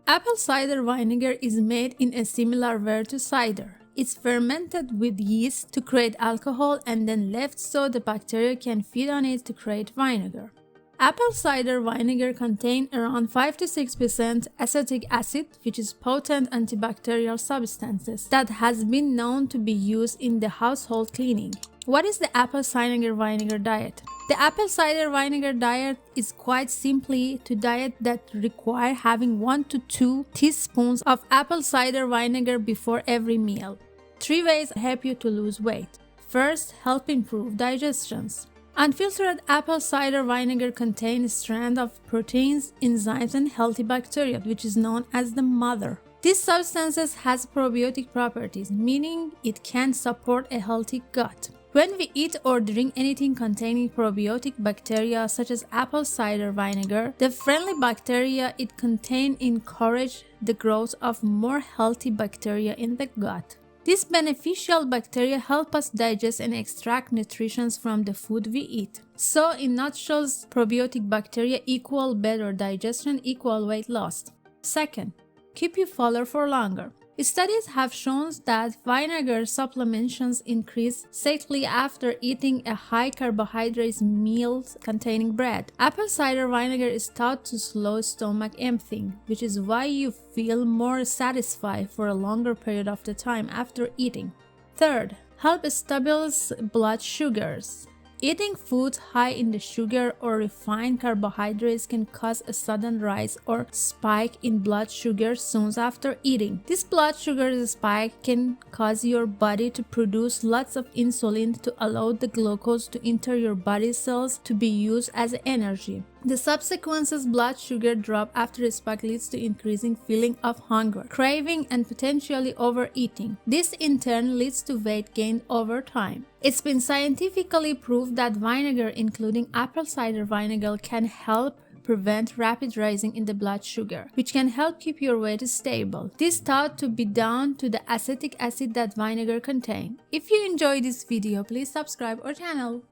Apple cider vinegar is made in a similar way to cider. It's fermented with yeast to create alcohol and then left so the bacteria can feed on it to create vinegar. Apple cider vinegar contains around 5 to 6% acetic acid, which is potent antibacterial substances that has been known to be used in the household cleaning. What is the apple cider vinegar diet? The apple cider vinegar diet is quite simply a diet that requires having 1 to 2 teaspoons of apple cider vinegar before every meal. 3 ways help you to lose weight. First, help improve digestions. Unfiltered apple cider vinegar contains a strand of proteins, enzymes, and healthy bacteria, which is known as the mother. These substances has probiotic properties, meaning it can support a healthy gut. When we eat or drink anything containing probiotic bacteria such as apple cider vinegar, the friendly bacteria it contains encourage the growth of more healthy bacteria in the gut. These beneficial bacteria help us digest and extract nutrition from the food we eat. So in nutshells, probiotic bacteria equal better digestion equal weight loss. Second, keep you fuller for longer. Studies have shown that vinegar supplementations increase satiety after eating a high carbohydrates meal containing bread. Apple cider vinegar is thought to slow stomach emptying, which is why you feel more satisfied for a longer period of the time after eating. Third, help stabilize blood sugars. Eating foods high in the sugar or refined carbohydrates can cause a sudden rise or spike in blood sugar soon after eating. This blood sugar spike can cause your body to produce lots of insulin to allow the glucose to enter your body cells to be used as energy. The subsequent blood sugar drop after a spike leads to increasing feeling of hunger, craving, and potentially overeating. This in turn leads to weight gain over time. It's been scientifically proved that vinegar, including apple cider vinegar, can help prevent rapid rising in the blood sugar, which can help keep your weight stable. This is thought to be down to the acetic acid that vinegar contains. If you enjoyed this video, please subscribe our channel.